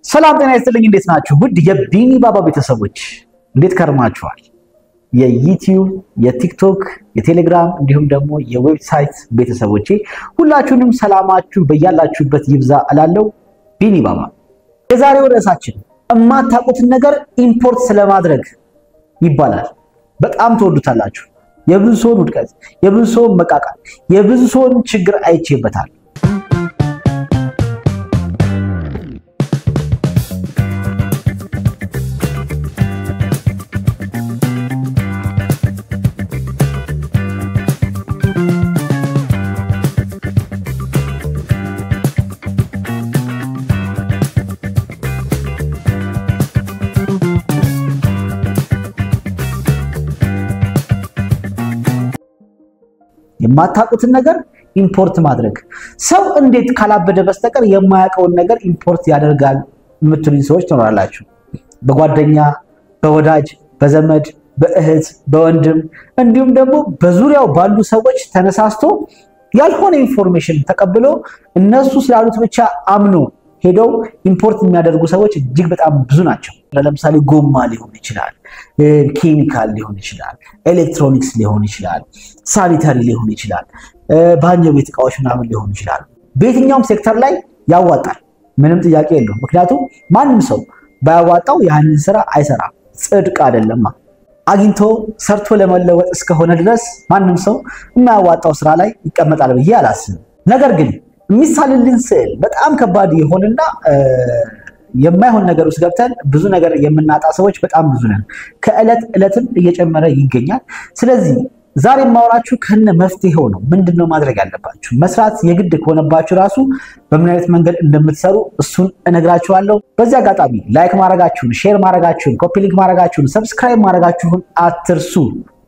ሰላም ጤና ይስጥልኝ እንዴት ናችሁ ውድ የቢኒ ባባ ቤተሰቦች እንዴት ከርማችኋል የዩቲዩብ የቲክቶክ የቴሌግራም እንዲሁም ደግሞ የዌብሳይት ቤተሰቦቼ ሁላችሁንም ሰላማችሁ በያላችሁበት ይብዛ እላለሁ ቢኒ ባባ የዛሬው ርዕሳችን እማታውቁትን ነገር ኢምፖርት ስለማድረግ ይባላል በጣም ተወዱታላችሁ የብዙ ሰው ውድቀት የብዙ ሰው መቃቃል የብዙ ሰው ችግር አይቼበታል የማታውቁትን ነገር ኢምፖርት ማድረግ ሰው እንዴት ካላበደ በስተቀር የማያውቀውን ነገር ኢምፖርት ያደርጋል የምትሉኝ ሰዎች ትኖራላችሁ በጓደኛ በወዳጅ በዘመድ በእህት በወንድም እንዲሁም ደግሞ በዙሪያው ባሉ ሰዎች ተነሳስቶ ያልሆነ ኢንፎርሜሽን ተቀብሎ እነሱ ስላሉት ብቻ አምኖ ሄደው ኢምፖርት የሚያደርጉ ሰዎች እጅግ በጣም ብዙ ናቸው ለምሳሌ ጎማ ሊሆን ይችላል ኬሚካል ሊሆን ይችላል ኤሌክትሮኒክስ ሊሆን ይችላል ሳኒታሪ ሊሆን ይችላል ባኞ ቤት እቃዎች ምናምን ሊሆን ይችላል በየትኛውም ሴክተር ላይ ያዋጣል ምንም ጥያቄ የለውም ምክንያቱም ማንም ሰው ባያዋጣው ያንን ስራ አይሰራም ጽድቅ አይደለም አግኝቶ ሰርቶ ለመለወጥ እስከሆነ ድረስ ማንም ሰው የማያዋጣው ስራ ላይ ይቀመጣል ብዬ አላስብም ነገር ግን የሚሳልልን ስዕል በጣም ከባድ ይሆንና የማይሆን ነገር ውስጥ ገብተን ብዙ ነገር የምናጣ ሰዎች በጣም ብዙ ነን ከእለት እለትም እየጨመረ ይገኛል ስለዚህ ዛሬ ማወራችሁ ከነ መፍትሄው ነው ምንድነው ማድረግ ያለባችሁ መስራት የግድ ከሆነባችሁ ራሱ በምን አይነት መንገድ እንደምትሰሩ እሱን እነግራችኋለሁ በዚህ አጋጣሚ ላይክ ማድረጋችሁን ሼር ማድረጋችሁን ኮፒ ሊንክ ማድረጋችሁን ሰብስክራይብ ማድረጋችሁን አትርሱ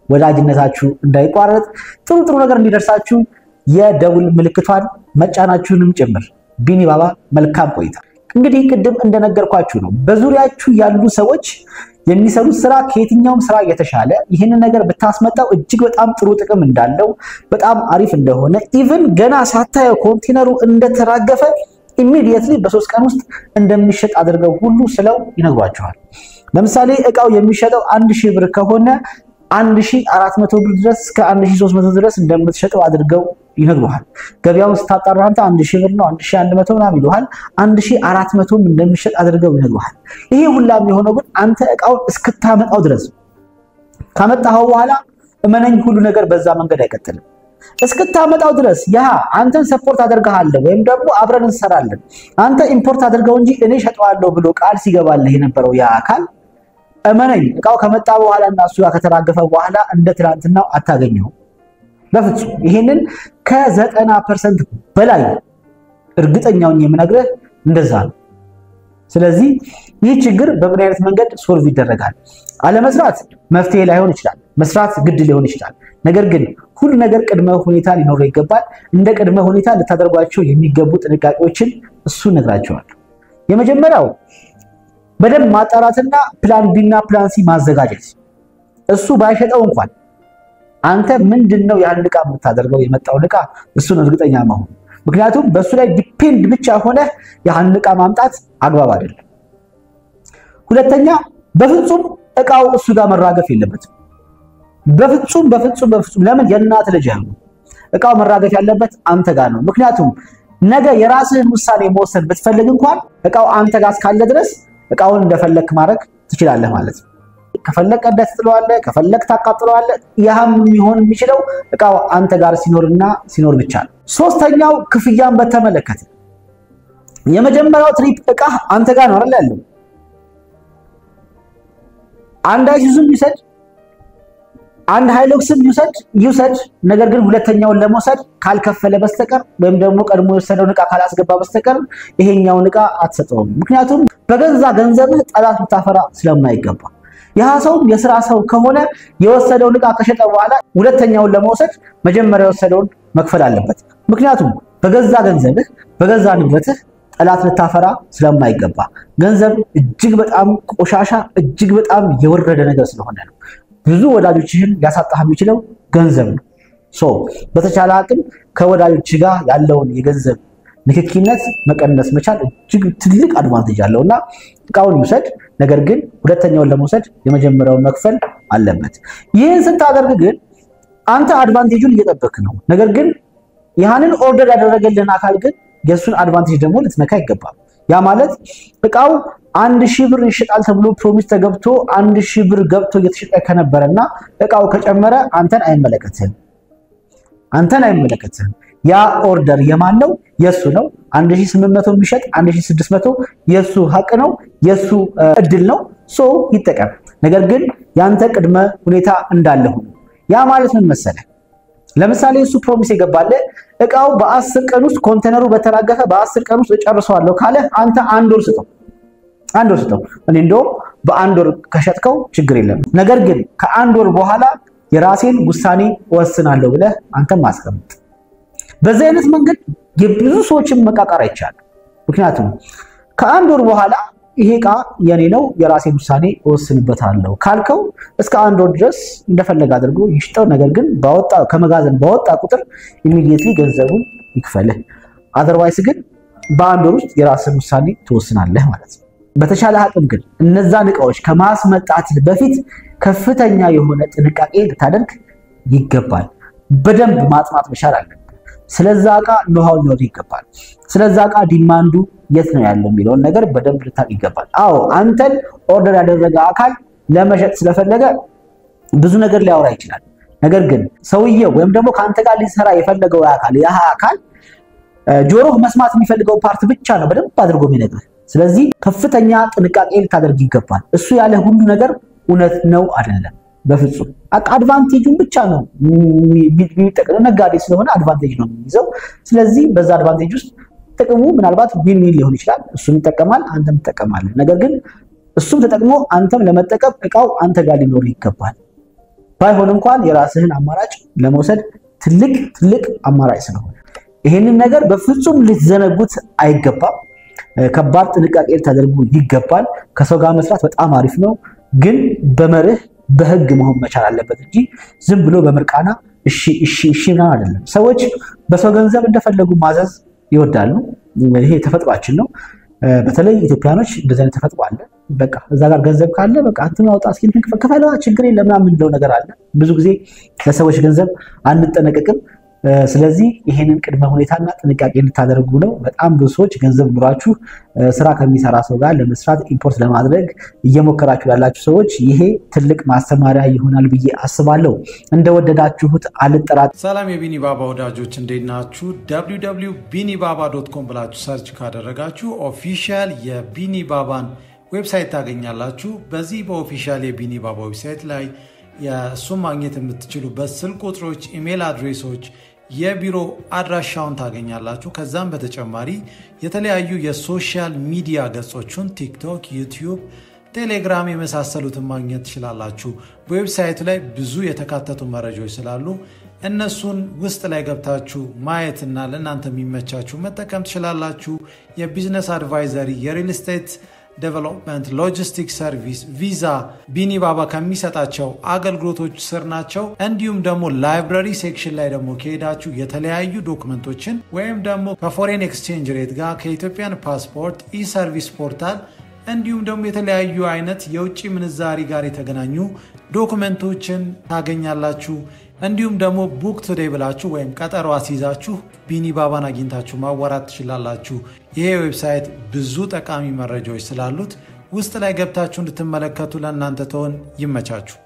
ወዳጅነታችሁ እንዳይቋረጥ ጥሩ ነገር እንዲደርሳችሁ የደውል ምልክቷን መጫናችሁንም ጭምር ቢኒ ባባ መልካም ቆይታ እንግዲህ ቅድም እንደነገርኳችሁ ነው በዙሪያችሁ ያሉ ሰዎች የሚሰሩት ስራ ከየትኛውም ስራ የተሻለ ይሄንን ነገር ብታስመጣው እጅግ በጣም ጥሩ ጥቅም እንዳለው በጣም አሪፍ እንደሆነ ኢቭን ገና ሳታየው ኮንቴነሩ እንደተራገፈ ኢሚዲየትሊ በ3 ቀን ውስጥ እንደሚሸጥ አድርገው ሁሉ ስለው ይነግሯቸዋል ለምሳሌ እቃው የሚሸጠው 1000 ብር ከሆነ 1400 ብር ድረስ እስከ 1300 ድረስ እንደምትሸጠው አድርገው ይነግሩሃል ገበያውን ስታጣራ አንተ 1000 ብር ነው 1100 ምናምን ይሉሃል 1400 እንደሚሸጥ አድርገው ይነግሩሃል ይሄ ሁላም የሆነው ግን አንተ እቃውን እስክታመጣው ድረስ ካመጣው በኋላ እመነኝ ሁሉ ነገር በዛ መንገድ አይቀጥልም እስክታመጣው ድረስ ያ አንተን ሰፖርት አደርጋለሁ ወይም ደግሞ አብረን እንሰራለን አንተ ኢምፖርት አድርገው እንጂ እኔ ሸጠዋለሁ ብሎ ቃል ሲገባልህ የነበረው ያ አካል እመነኝ እቃው ከመጣ በኋላ እና እሱ ጋር ከተራገፈ በኋላ እንደ ትላንትናው አታገኘው በፍጹም ይሄንን ከ90% በላይ እርግጠኛውን የምነግርህ እንደዛ ነው ስለዚህ ይህ ችግር በምን አይነት መንገድ ሶልቭ ይደረጋል አለመስራት መፍትሄ ላይሆን ይችላል መስራት ግድ ሊሆን ይችላል ነገር ግን ሁሉ ነገር ቅድመ ሁኔታ ሊኖረው ይገባል እንደ ቅድመ ሁኔታ ልታደርጓቸው የሚገቡ ጥንቃቄዎችን እሱ ነግራቸዋለሁ የመጀመሪያው በደንብ ማጣራትና ፕላን ቢ እና ፕላን ሲ ማዘጋጀት እሱ ባይሸጠው እንኳን አንተ ምንድነው ያን ዕቃ የምታደርገው የመጣው ዕቃ እሱን እርግጠኛ መሆን ምክንያቱም በሱ ላይ ዲፔንድ ብቻ ሆነ ያን ዕቃ ማምጣት አግባብ አይደለም ሁለተኛ በፍጹም ዕቃው እሱ ጋር መራገፍ የለበትም በፍጹም ለምን የእናት ልጅ ነው ዕቃው መራገፍ ያለበት አንተ ጋር ነው ምክንያቱም ነገ የራስህን ውሳኔ መወሰን ብትፈልግ እንኳን ዕቃው አንተ ጋር እስካለ ድረስ ዕቃውን እንደፈለክ ማድረግ ትችላለህ ማለት ነው ከፈለክ ቀደት ትለዋለህ ከፈለክ ታቃጥለዋለህ ያም ይሆን የሚችለው ዕቃው አንተ ጋር ሲኖር ብቻ ነው ሶስተኛው ክፍያን በተመለከተ የመጀመሪያው ትሪፕ ዕቃ አንተ ጋር ነው አይደል ያለው አንድ አይሱዙም ይሰድ አንድ ሃይሉክስም ይሰድ ነገር ግን ሁለተኛውን ለመውሰድ ካልከፈለ በስተቀር ወይም ደግሞ ቀድሞ የወሰደው ዕቃ ካላስገባ በስተቀር ይሄኛውን ዕቃ አትሰጠውም ምክንያቱም በገንዛ ገንዘብህ ጠላት ልታፈራ ስለማይገባ ያ ሰው የሥራ ሰው ከሆነ የወሰደው ዕቃ ከሸጠ በኋላ ሁለተኛውን ለመውሰድ መጀመሪያ የወሰደውን መክፈል አለበት ምክንያቱም በገንዛ ገንዘብህ በገንዛ ንብረትህ ጠላት ልታፈራ ስለማይገባ ገንዘብ እጅግ በጣም ቆሻሻ እጅግ በጣም የወረደ ነገር ስለሆነ ነው ብዙ ወዳጆችህን ሊያሳጣህ የሚችለው ገንዘብ ነው በተቻለ አቅም ከወዳጆች ጋር ያለውን የገንዘብ ንክኪነት መቀነስ መቻል እጅግ ትልቅ አድቫንቴጅ አለውና እቃውን ይውሰድ ነገር ግን ሁለተኛውን ለመውሰድ የመጀመሪያውን መክፈል አለበት ይሄን ስታደርግ ግን አንተ አድቫንቴጁን እየጠበክ ነው ነገር ግን ያንን ኦርደር ያደረገልን አካል ግን የሱን አድቫንቴጅ ደግሞ ልትነካ ይገባል ያ ማለት እቃው 1000 ብር ይሽጣል ተብሎ ፕሮሚስ ተገብቶ 1000 ብር ገብቶ እየተሸጠ ከነበረና እቃው ከጨመረ አንተን አይመለከትህም ያ ኦርደር የማን ነው የሱ ነው 1800 የሚሸጥ 1600 የሱ ሐቅ ነው የሱ እድል ነው ሶ ይተቀም ነገር ግን ያንተ ቅድመ ሁኔታ እንዳለው ያ ማለት ምን መሰለህ ለምሳሌ እሱ ፕሮሚስ ይገባል እቃው በ10 ቀን ውስጥ ኮንቴነሩ በተራገፈ በ10 ቀን ውስጥ እጨርሰዋለሁ ካለ አንተ አንድ ወር ስጠው እኔ እንደው በአንድ ወር ከሸጥከው ችግር የለም ነገር ግን ከአንድ ወር በኋላ የራሴን ውሳኔ ወስናለሁ ብለህ አንተ ማስቀመጥ በዚህ አይነት መንገድ የብዙ ሰዎችን መቃቃር አይቻል ምክንያቱም ከአንድ ወር በኋላ ይሄ ቃ የኔ ነው የራሴን ውሳኔ ወስንበታለሁ ካልከው እስከ አንድ ወር ድረስ እንደፈለገ አድርጎ ይሽጠው ነገር ግን ከመጋዘን ባወጣ ቁጥር ኢሚዲየትሊ ገንዘቡን ይክፈልህ አዘርዋይስ ግን በአንድ ወር ውስጥ የራስን ውሳኔ ትወስናለህ ማለት ነው በተሻለ አቅም ግን እነዛ ንቃዎች ከማስመጣት በፊት ከፍተኛ የሆነ ጥንቃቄ ልታደርግ ይገባል በደንብ ማጥናት መቻል አለበት ስለዛ ቃ ኖሃው ሊኖር ይገባል ስለዛ ቃ ዲማንዱ የት ነው ያለው የሚለው ነገር በደንብ ልታቅ ይገባል አዎ አንተን ኦርደር ያደረገ አካል ለመሸጥ ስለፈለገ ብዙ ነገር ሊያወራ ይችላል ነገር ግን ሰውየው ወይም ደግሞ ካንተ ጋር ሊሰራ የፈለገው አካል ጆሮህ መስማት የሚፈልገው ፓርት ብቻ ነው በደንብ አድርጎ የሚነግርህ ስለዚህ ከፍተኛ ጥንቃቄ ልታደርግ ይገባል እሱ ያለ ሁሉ ነገር እውነት ነው አይደለም በፍጹም አድቫንቴጁን ብቻ ነው የሚጠቀመው ነጋዴ ስለሆነ አድቫንቴጅ ነው የሚይዘው ስለዚህ በዛ አድቫንቴጅ ውስጥ ጥቅሙ ምናልባት ዊን ሊሆን ይችላል እሱም ይጠቀማል አንተም ትጠቀማለህ ነገር ግን እሱም ተጠቅሞ አንተም ለመጠቀም እቃው አንተ ጋር ሊኖር ይገባል ባይሆን እንኳን የራስህን አማራጭ ለመውሰድ ትልቅ አማራጭ ስለሆነ ይሄንን ነገር በፍጹም ልትዘነጉት አይገባም ከባድ ጥንቃቄ ልታደርጉ ይገባል ከሰው ጋር መስራት በጣም አሪፍ ነው ግን በመርህ በህግ መሆን መቻል አለበት እንጂ ዝም ብሎ በመርቃና እሺ ነው አይደለም ሰዎች በሰው ገንዘብ እንደፈለጉ ማዘዝ ይወዳሉ ይሄ ተፈጥሯችን ነው በተለይ ኢትዮጵያኖች እንደዚህ አይነት ተፈጥሮ አለ በቃ እዛ ጋር ገንዘብ ካለ በቃ አትማውጣ እስኪ ከፈለዋ ችግር የለም ምናምን እንደው ነገር አለ ብዙ ጊዜ ለሰዎች ገንዘብ አንጠነቀቅም ስለዚህ ይሄንን ቅድመ ሁኔታና ጥንቃቄ እንድታደርጉ ነው በጣም ብዙ ሰዎች ገንዘብ ኑራችሁ ስራ ከሚሰራ ሰው ጋር ለመስራት ኢምፖርት ለማድረግ እየሞከራችሁ ያላችሁ ሰዎች ይሄ ትልቅ ማስተማሪያ ይሆናል ብዬ አስባለሁ እንደወደዳችሁት አልጠራጠርም ሰላም የቢኒ ባባ ወዳጆች እንዴት ናችሁ www.binibaba.com ብላችሁ ሰርች ካደረጋችሁ ኦፊሻል የቢኒ ባባን ዌብሳይት ታገኛላችሁ በዚህ በኦፊሻል የቢኒ ባባ ዌብሳይት ላይ የሱም ማግኘት የምትችሉበት ስልክ ቁጥሮች ኢሜል አድሬሶች የቢሮ አድራሻውን ታገኛላችሁ ከዛም በተጨማሪ የተለያዩ የሶሻል ሚዲያ ገጾችን ቲክቶክ ዩቲዩብ ቴሌግራም የመሳሰሉትን ማግኘት ትችላላችሁ በዌብሳይቱ ላይ ብዙ የተካተቱ መረጃዎች ስላሉ እነሱን ውስጥ ላይ ገብታችሁ ማየትና ለእናንተ የሚመቻችሁ መጠቀም ትችላላችሁ የቢዝነስ አድቫይዘሪ የሪል ስቴት ዴቨሎፕመንት ሎጂስቲክስ ሰርቪስ ቪዛ ቢኒ ባባ ከሚሰጣቸው አገልግሎቶች ስር ናቸው እንዲሁም ደግሞ ላይብራሪ ሴክሽን ላይ ደግሞ ከሄዳችሁ የተለያዩ ዶክመንቶችን ወይም ደግሞ ከፎሬን ኤክስቼንጅ ሬት ጋር ከኢትዮጵያን ፓስፖርት ኢሰርቪስ ፖርታል እንዲሁም ደግሞ የተለያዩ አይነት የውጭ ምንዛሪ ጋር የተገናኙ ዶክመንቶችን ታገኛላችሁ እንዲሁም ደግሞ ቡክ ቱዴይ ብላችሁ ወይም ቀጠሮ አስይዛችሁ ቢኒ ባባን አግኝታችሁ ማዋራት ትችላላችሁ ይሄ ዌብሳይት ብዙ ጠቃሚ መረጃዎች ስላሉት ውስጥ ላይ ገብታችሁ እንድትመለከቱ ለእናንተ ተሆን ይመቻችሁ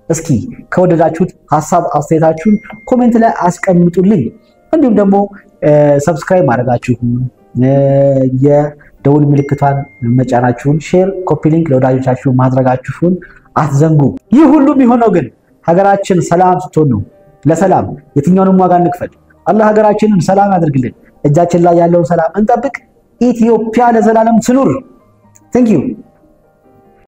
እስኪ ከወደዳችሁት ሐሳብ አስተያየታችሁን ኮሜንት ላይ አስቀምጡልኝ እንዲሁም ደግሞ ሰብስክራይብ ማድረጋችሁን የደውል ምልክቷን መጫናችሁን ሼር ኮፒ ሊንክ ለወዳጆቻችሁ ማድረጋችሁን አትዘንጉ ይህ ሁሉ የሚሆነው ግን ሀገራችን ሰላም ስትሆን ነው ለሰላም የትኛውንም ዋጋ እንክፈል አላህ ሀገራችንን ሰላም ያድርግልን እጃችን ላይ ያለውን ሰላም እንጠብቅ ኢትዮጵያ ለዘላለም ትኑር Thank you